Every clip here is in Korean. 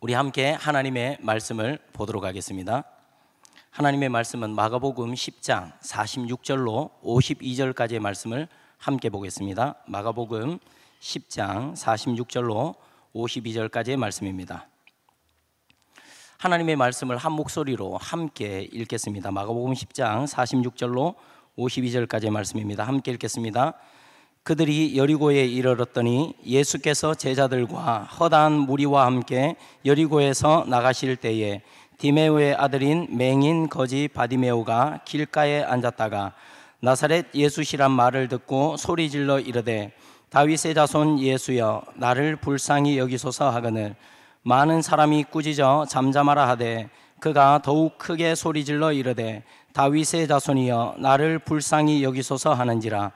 우리 함께 하나님의 말씀을 보도록 하겠습니다. 하나님의 말씀은 마가복음 10장 46절로 52절까지의 말씀을 함께 보겠습니다. 마가복음 10장 46절로 52절까지의 말씀입니다. 하나님의 말씀을 한 목소리로 함께 읽겠습니다. 마가복음 10장 46절로 52절까지의 말씀입니다. 함께 읽겠습니다. 그들이 여리고에 이르렀더니 예수께서 제자들과 허다한 무리와 함께 여리고에서 나가실 때에 디메오의 아들인 맹인 거지 바디메오가 길가에 앉았다가 나사렛 예수시란 말을 듣고 소리질러 이르되 다윗의 자손 예수여 나를 불쌍히 여기소서 하거늘 많은 사람이 꾸짖어 잠잠하라 하되 그가 더욱 크게 소리질러 이르되 다윗의 자손이여 나를 불쌍히 여기소서 하는지라.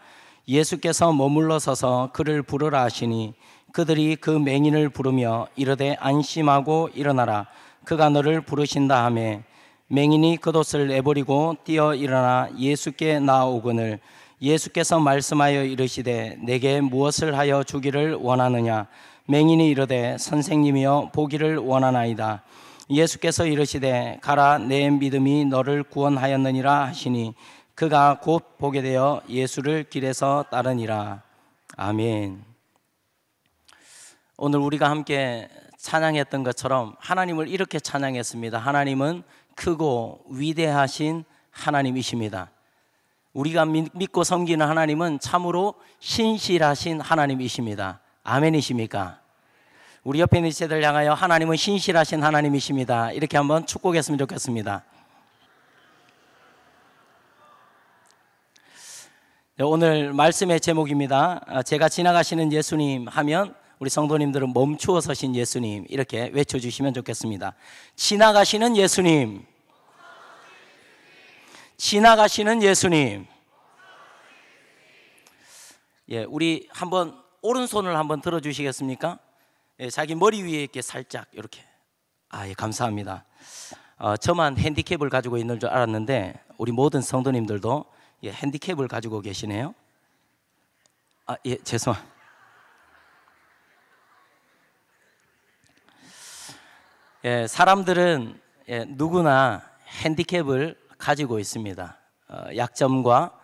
예수께서 머물러 서서 그를 부르라 하시니 그들이 그 맹인을 부르며 이르되 안심하고 일어나라 그가 너를 부르신다 하매 맹인이 겉옷을 내버리고 뛰어 일어나 예수께 나아오거늘 예수께서 말씀하여 이르시되 내게 무엇을 하여 주기를 원하느냐. 맹인이 이르되 선생님이여 보기를 원하나이다. 예수께서 이르시되 가라 내 믿음이 너를 구원하였느니라 하시니 그가 곧 보게 되어 예수를 길에서 따르니라. 아멘. 오늘 우리가 함께 찬양했던 것처럼 하나님을 이렇게 찬양했습니다. 하나님은 크고 위대하신 하나님이십니다. 우리가 믿고 섬기는 하나님은 참으로 신실하신 하나님이십니다. 아멘이십니까? 우리 옆에 있는 세대를 향하여 하나님은 신실하신 하나님이십니다. 이렇게 한번 축복했으면 좋겠습니다. 오늘 말씀의 제목입니다. 제가 지나가시는 예수님 하면 우리 성도님들은 멈추어 서신 예수님 이렇게 외쳐주시면 좋겠습니다. 지나가시는 예수님, 지나가시는 예수님. 예, 우리 한번 오른손을 한번 들어주시겠습니까? 예, 자기 머리 위에 이렇게 살짝 이렇게. 예, 감사합니다. 저만 핸디캡을 가지고 있는 줄 알았는데 우리 모든 성도님들도 예, 핸디캡을 가지고 계시네요. 예, 죄송합니다. 예, 사람들은 누구나 핸디캡을 가지고 있습니다. 약점과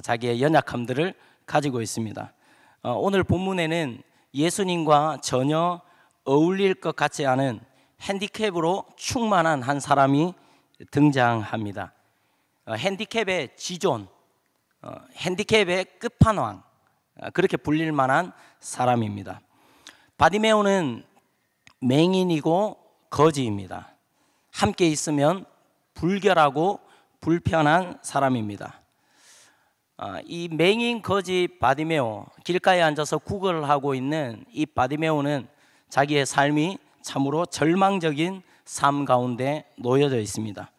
자기의 연약함들을 가지고 있습니다. 오늘 본문에는 예수님과 전혀 어울릴 것 같지 않은 핸디캡으로 충만한 한 사람이 등장합니다. 핸디캡의 지존, 핸디캡의 끝판왕, 그렇게 불릴 만한 사람입니다. 바디메오는 맹인이고 거지입니다. 함께 있으면 불결하고 불편한 사람입니다. 이 맹인 거지 바디메오, 길가에 앉아서 구걸을 하고 있는 이 바디메오는 자기의 삶이 참으로 절망적인 삶 가운데 놓여져 있습니다.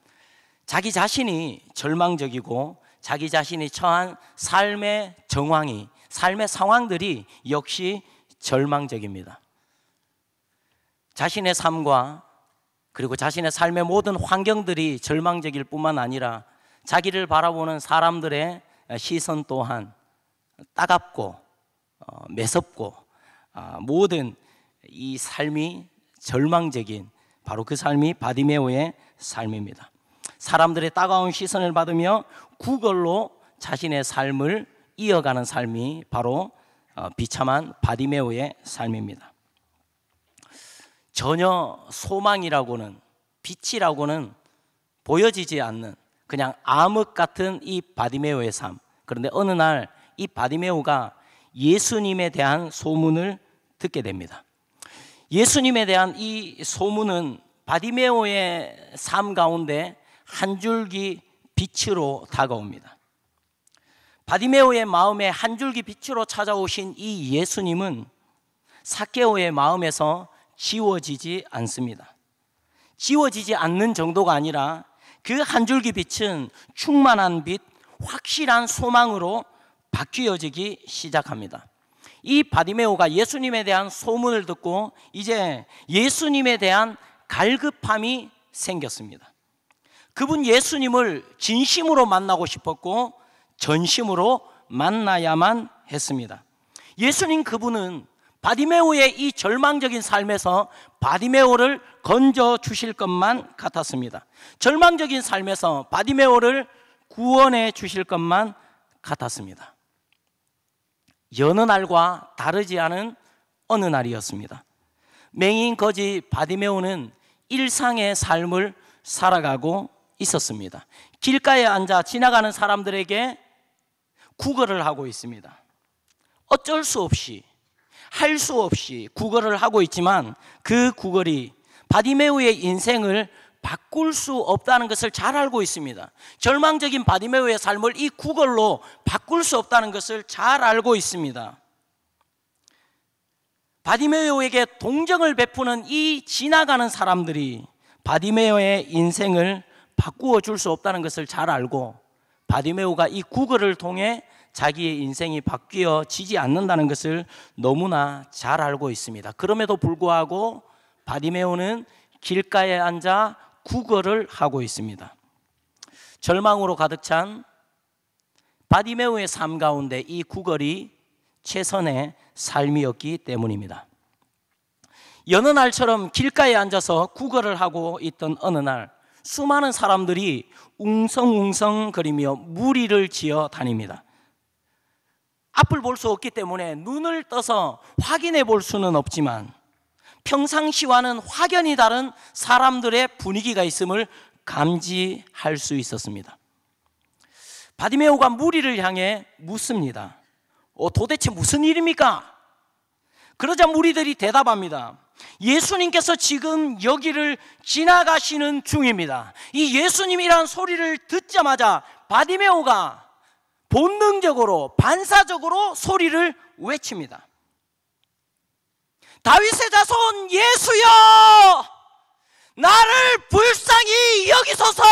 자기 자신이 절망적이고 자기 자신이 처한 삶의 정황이, 삶의 상황들이 역시 절망적입니다. 자신의 삶과 그리고 자신의 삶의 모든 환경들이 절망적일 뿐만 아니라 자기를 바라보는 사람들의 시선 또한 따갑고 매섭고 모든 이 삶이 절망적인 바로 그 삶이 바디메오의 삶입니다. 사람들의 따가운 시선을 받으며 구걸로 자신의 삶을 이어가는 삶이 바로 비참한 바디메오의 삶입니다. 전혀 소망이라고는 빛이라고는 보여지지 않는 그냥 암흑 같은 이 바디메오의 삶. 그런데 어느 날 이 바디메오가 예수님에 대한 소문을 듣게 됩니다. 예수님에 대한 이 소문은 바디메오의 삶 가운데 한 줄기 빛으로 다가옵니다. 바디메오의 마음에 한 줄기 빛으로 찾아오신 이 예수님은 삭개오의 마음에서 지워지지 않습니다. 지워지지 않는 정도가 아니라 그 한 줄기 빛은 충만한 빛, 확실한 소망으로 바뀌어지기 시작합니다. 이 바디메오가 예수님에 대한 소문을 듣고 이제 예수님에 대한 갈급함이 생겼습니다. 그분 예수님을 진심으로 만나고 싶었고 전심으로 만나야만 했습니다. 예수님 그분은 바디메오의 이 절망적인 삶에서 바디메오를 건져 주실 것만 같았습니다. 절망적인 삶에서 바디메오를 구원해 주실 것만 같았습니다. 여느 날과 다르지 않은 어느 날이었습니다. 맹인 거지 바디메오는 일상의 삶을 살아가고 있었습니다. 길가에 앉아 지나가는 사람들에게 구걸을 하고 있습니다. 어쩔 수 없이, 할 수 없이 구걸을 하고 있지만 그 구걸이 바디메오의 인생을 바꿀 수 없다는 것을 잘 알고 있습니다. 절망적인 바디메오의 삶을 이 구걸로 바꿀 수 없다는 것을 잘 알고 있습니다. 바디메오에게 동정을 베푸는 이 지나가는 사람들이 바디메오의 인생을 바꾸어 줄 수 없다는 것을 잘 알고 바디메오가 이 구걸을 통해 자기의 인생이 바뀌어지지 않는다는 것을 너무나 잘 알고 있습니다. 그럼에도 불구하고 바디메오는 길가에 앉아 구걸을 하고 있습니다. 절망으로 가득 찬 바디메오의 삶 가운데 이 구걸이 최선의 삶이었기 때문입니다. 여느 날처럼 길가에 앉아서 구걸을 하고 있던 어느 날 수많은 사람들이 웅성웅성거리며 무리를 지어 다닙니다. 앞을 볼 수 없기 때문에 눈을 떠서 확인해 볼 수는 없지만 평상시와는 확연히 다른 사람들의 분위기가 있음을 감지할 수 있었습니다. 바디메오가 무리를 향해 묻습니다. 도대체 무슨 일입니까? 그러자 무리들이 대답합니다. 예수님께서 지금 여기를 지나가시는 중입니다. 이 예수님이란 소리를 듣자마자 바디메오가 본능적으로 반사적으로 소리를 외칩니다. 다윗의 자손 예수여, 나를 불쌍히 여기소서.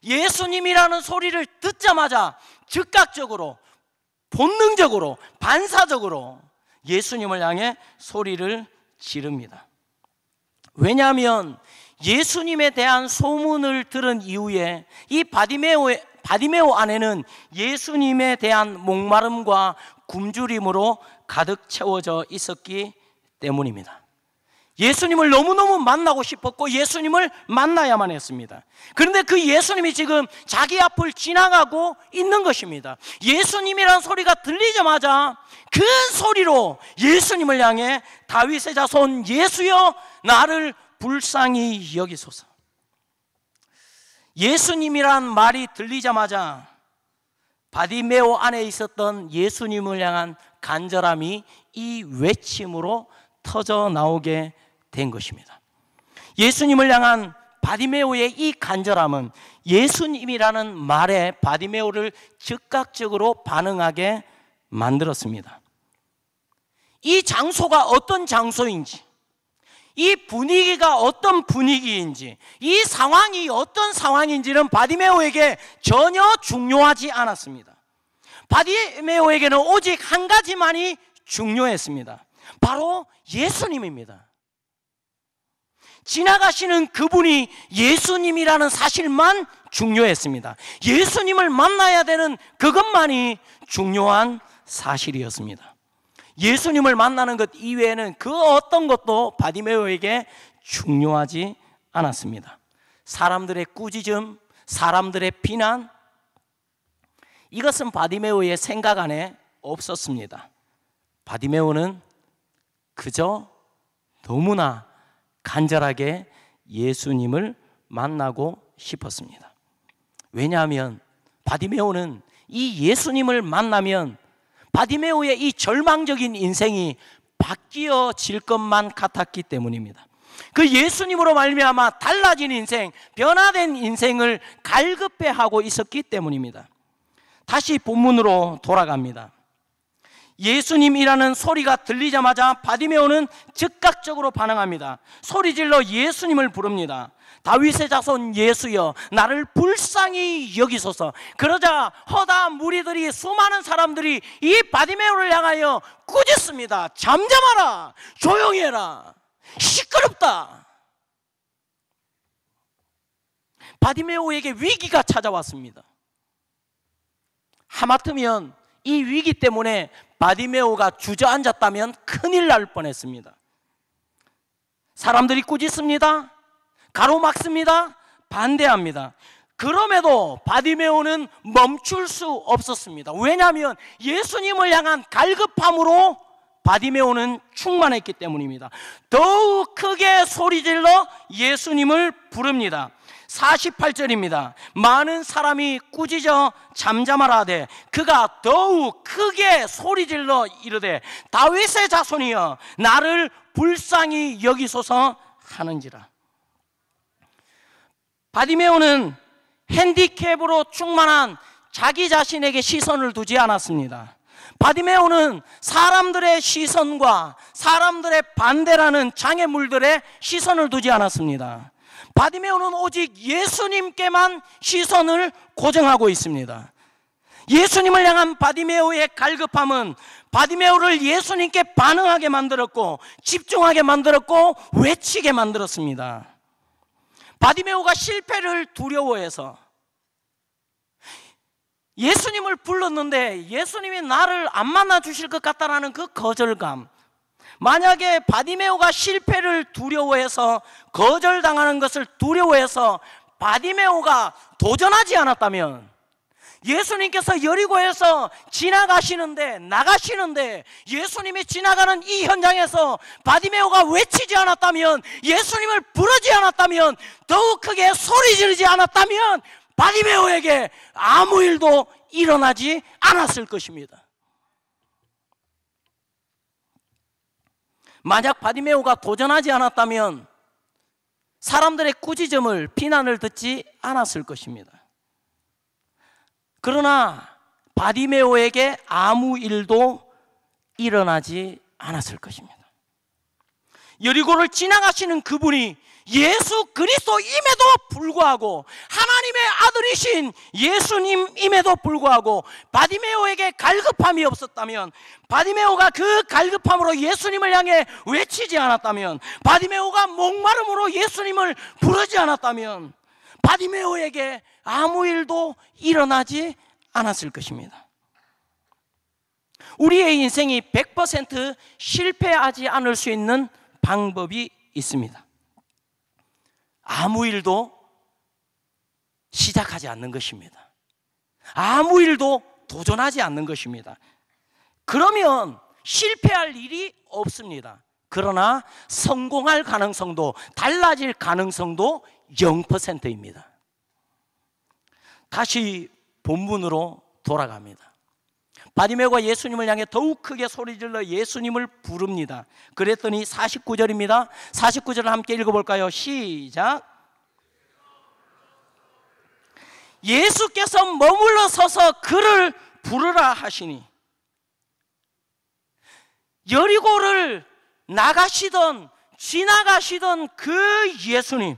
예수님이라는 소리를 듣자마자 즉각적으로, 본능적으로, 반사적으로 예수님을 향해 소리를 지릅니다. 왜냐하면 예수님에 대한 소문을 들은 이후에 이 바디메오 안에는 예수님에 대한 목마름과 굶주림으로 가득 채워져 있었기 때문입니다. 예수님을 너무너무 만나고 싶었고 예수님을 만나야만 했습니다. 그런데 그 예수님이 지금 자기 앞을 지나가고 있는 것입니다. 예수님이란 소리가 들리자마자 큰 소리로 예수님을 향해 다윗의 자손 예수여, 나를 불쌍히 여기소서. 예수님이란 말이 들리자마자 바디메오 안에 있었던 예수님을 향한 간절함이 이 외침으로 터져 나오게 된 것입니다. 예수님을 향한 바디메오의 이 간절함은 예수님이라는 말에 바디메오를 즉각적으로 반응하게 만들었습니다. 이 장소가 어떤 장소인지, 이 분위기가 어떤 분위기인지, 이 상황이 어떤 상황인지는 바디메오에게 전혀 중요하지 않았습니다. 바디메오에게는 오직 한 가지만이 중요했습니다. 바로 예수님입니다. 지나가시는 그분이 예수님이라는 사실만 중요했습니다. 예수님을 만나야 되는 그것만이 중요한 사실이었습니다. 예수님을 만나는 것 이외에는 그 어떤 것도 바디메오에게 중요하지 않았습니다. 사람들의 꾸짖음, 사람들의 비난, 이것은 바디메오의 생각 안에 없었습니다. 바디메오는 그저 너무나 간절하게 예수님을 만나고 싶었습니다. 왜냐하면 바디메오는 이 예수님을 만나면 바디메오의 이 절망적인 인생이 바뀌어질 것만 같았기 때문입니다. 그 예수님으로 말미암아 달라진 인생, 변화된 인생을 갈급해하고 있었기 때문입니다. 다시 본문으로 돌아갑니다. 예수님이라는 소리가 들리자마자 바디메오는 즉각적으로 반응합니다. 소리질러 예수님을 부릅니다. 다윗의 자손 예수여, 나를 불쌍히 여기소서. 그러자 허다한 무리들이, 수많은 사람들이 이 바디메오를 향하여 꾸짖습니다. 잠잠하라, 조용히 해라, 시끄럽다. 바디메오에게 위기가 찾아왔습니다. 하마터면 이 위기 때문에 바디메오가 주저앉았다면 큰일 날 뻔했습니다. 사람들이 꾸짖습니다. 가로막습니다. 반대합니다. 그럼에도 바디메오는 멈출 수 없었습니다. 왜냐하면 예수님을 향한 갈급함으로 바디메오는 충만했기 때문입니다. 더욱 크게 소리질러 예수님을 부릅니다. 48절입니다. 많은 사람이 꾸짖어 잠잠하라 하되 그가 더욱 크게 소리질러 이르되 다윗의 자손이여 나를 불쌍히 여기소서 하는지라. 바디메오는 핸디캡으로 충만한 자기 자신에게 시선을 두지 않았습니다. 바디메오는 사람들의 시선과 사람들의 반대라는 장애물들의 시선을 두지 않았습니다. 바디메오는 오직 예수님께만 시선을 고정하고 있습니다. 예수님을 향한 바디메오의 갈급함은 바디메오를 예수님께 반응하게 만들었고 집중하게 만들었고 외치게 만들었습니다. 바디메오가 실패를 두려워해서 예수님을 불렀는데 예수님이 나를 안 만나 주실 것 같다라는 그 거절감, 만약에 바디메오가 실패를 두려워해서 거절당하는 것을 두려워해서 바디메오가 도전하지 않았다면 예수님께서 여리고에서 지나가시는데 나가시는데 예수님이 지나가는 이 현장에서 바디메오가 외치지 않았다면, 예수님을 부르지 않았다면, 더욱 크게 소리 지르지 않았다면 바디메오에게 아무 일도 일어나지 않았을 것입니다. 만약 바디메오가 도전하지 않았다면 사람들의 꾸짖음을, 비난을 듣지 않았을 것입니다. 그러나 바디메오에게 아무 일도 일어나지 않았을 것입니다. 여리고를 지나가시는 그분이 예수 그리스도임에도 불구하고, 하나님의 아들이신 예수님임에도 불구하고 바디메오에게 갈급함이 없었다면, 바디메오가 그 갈급함으로 예수님을 향해 외치지 않았다면, 바디메오가 목마름으로 예수님을 부르지 않았다면 바디메오에게 아무 일도 일어나지 않았을 것입니다. 우리의 인생이 100% 실패하지 않을 수 있는 방법이 있습니다. 아무 일도 시작하지 않는 것입니다. 아무 일도 도전하지 않는 것입니다. 그러면 실패할 일이 없습니다. 그러나 성공할 가능성도, 달라질 가능성도 0%입니다. 다시 본문으로 돌아갑니다. 바디메오가 예수님을 향해 더욱 크게 소리질러 예수님을 부릅니다. 그랬더니 49절입니다. 49절을 함께 읽어볼까요? 시작. 예수께서 머물러 서서 그를 부르라 하시니, 여리고를 나가시던 지나가시던 그 예수님,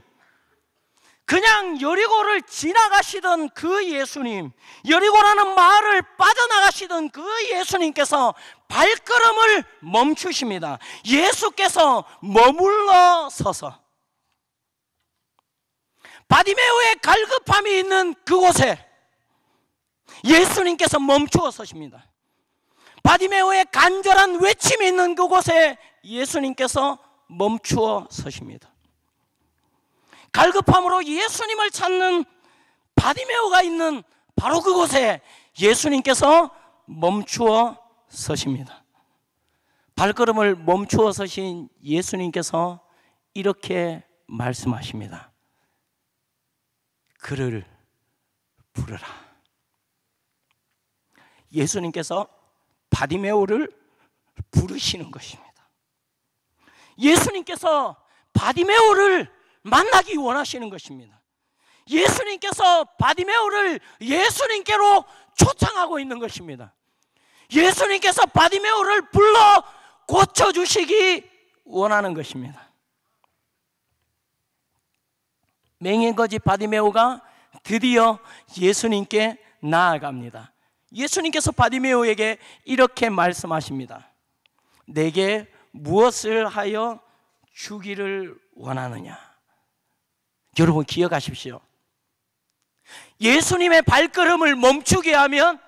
그냥 여리고를 지나가시던 그 예수님, 여리고라는 마을을 빠져나가시던 그 예수님께서 발걸음을 멈추십니다. 예수께서 머물러 서서 바디메오의 갈급함이 있는 그곳에 예수님께서 멈추어 서십니다. 바디메오의 간절한 외침이 있는 그곳에 예수님께서 멈추어 서십니다. 갈급함으로 예수님을 찾는 바디메오가 있는 바로 그곳에 예수님께서 멈추어 서십니다. 발걸음을 멈추어 서신 예수님께서 이렇게 말씀하십니다. 그를 부르라. 예수님께서 바디메오를 부르시는 것입니다. 예수님께서 바디메오를 만나기 원하시는 것입니다. 예수님께서 바디메오를 예수님께로 초청하고 있는 것입니다. 예수님께서 바디메오를 불러 고쳐주시기 원하는 것입니다. 맹인거지 바디메오가 드디어 예수님께 나아갑니다. 예수님께서 바디메오에게 이렇게 말씀하십니다. 내게 무엇을 하여 주기를 원하느냐? 여러분 기억하십시오. 예수님의 발걸음을 멈추게 하면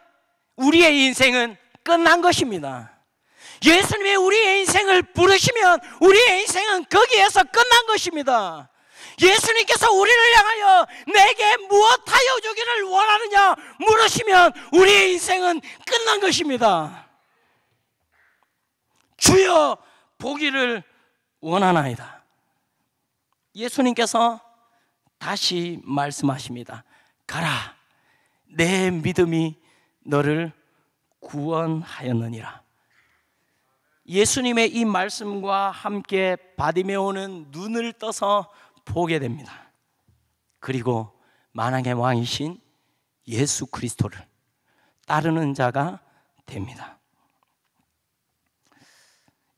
우리의 인생은 끝난 것입니다. 예수님이 우리의 인생을 부르시면 우리의 인생은 거기에서 끝난 것입니다. 예수님께서 우리를 향하여 내게 무엇하여 주기를 원하느냐 물으시면 우리의 인생은 끝난 것입니다. 주여 보기를 원하나이다. 예수님께서 다시 말씀하십니다. 가라, 내 믿음이 너를 구원하였느니라. 예수님의 이 말씀과 함께 바디메오는 눈을 떠서 보게 됩니다. 그리고 만왕의 왕이신 예수 그리스도를 따르는 자가 됩니다.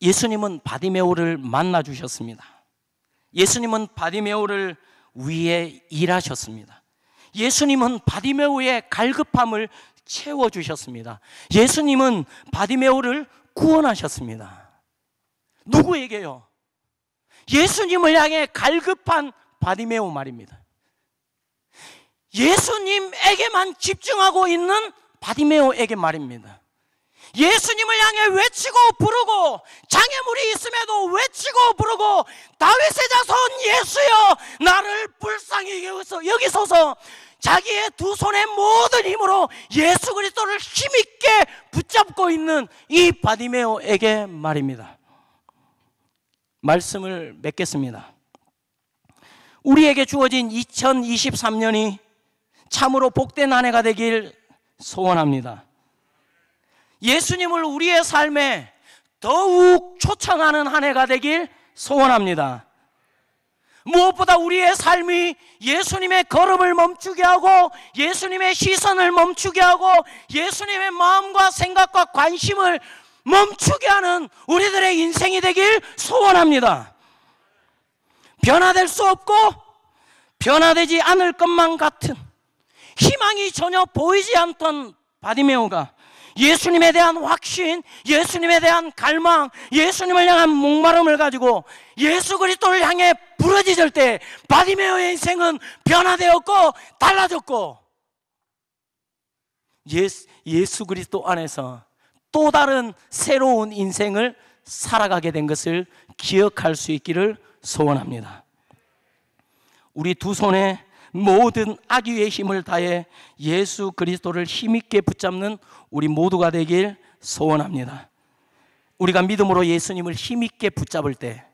예수님은 바디메오를 만나 주셨습니다. 예수님은 바디메오를 위해 일하셨습니다. 예수님은 바디메오의 갈급함을 채워주셨습니다. 예수님은 바디메오를 구원하셨습니다. 누구에게요? 예수님을 향해 갈급한 바디메오 말입니다. 예수님에게만 집중하고 있는 바디메오에게 말입니다. 예수님을 향해 외치고 부르고 장애물이 있음에도 외치고 부르고 다윗의 자손 예수여 나를 불쌍히 여기소서 자기의 두 손의 모든 힘으로 예수 그리스도를 힘있게 붙잡고 있는 이 바디메오에게 말입니다. 말씀을 맺겠습니다. 우리에게 주어진 2023년이 참으로 복된 한 해가 되길 소원합니다. 예수님을 우리의 삶에 더욱 초청하는 한 해가 되길 소원합니다. 무엇보다 우리의 삶이 예수님의 걸음을 멈추게 하고 예수님의 시선을 멈추게 하고 예수님의 마음과 생각과 관심을 멈추게 하는 우리들의 인생이 되길 소원합니다. 변화될 수 없고 변화되지 않을 것만 같은 희망이 전혀 보이지 않던 바디메오가 예수님에 대한 확신, 예수님에 대한 갈망, 예수님을 향한 목마름을 가지고 예수 그리스도를 향해 부르짖을 때 바디메오의 인생은 변화되었고 달라졌고 예수 그리스도 안에서 또 다른 새로운 인생을 살아가게 된 것을 기억할 수 있기를 소원합니다. 우리 두 손에 모든 악의의 힘을 다해 예수 그리스도를 힘있게 붙잡는 우리 모두가 되길 소원합니다. 우리가 믿음으로 예수님을 힘있게 붙잡을 때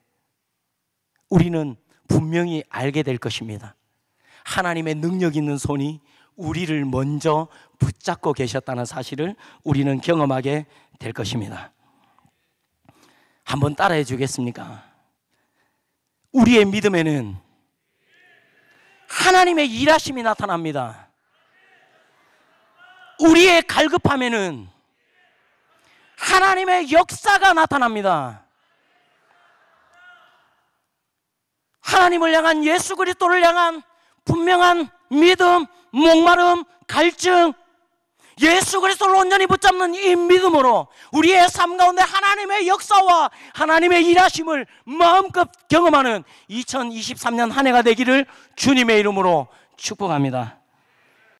우리는 분명히 알게 될 것입니다. 하나님의 능력 있는 손이 우리를 먼저 붙잡고 계셨다는 사실을 우리는 경험하게 될 것입니다. 한번 따라해 주겠습니까? 우리의 믿음에는 하나님의 일하심이 나타납니다. 우리의 갈급함에는 하나님의 역사가 나타납니다. 하나님을 향한 예수 그리스도를 향한 분명한 믿음, 목마름, 갈증, 예수 그리스도를 온전히 붙잡는 이 믿음으로 우리의 삶 가운데 하나님의 역사와 하나님의 일하심을 마음껏 경험하는 2023년 한 해가 되기를 주님의 이름으로 축복합니다.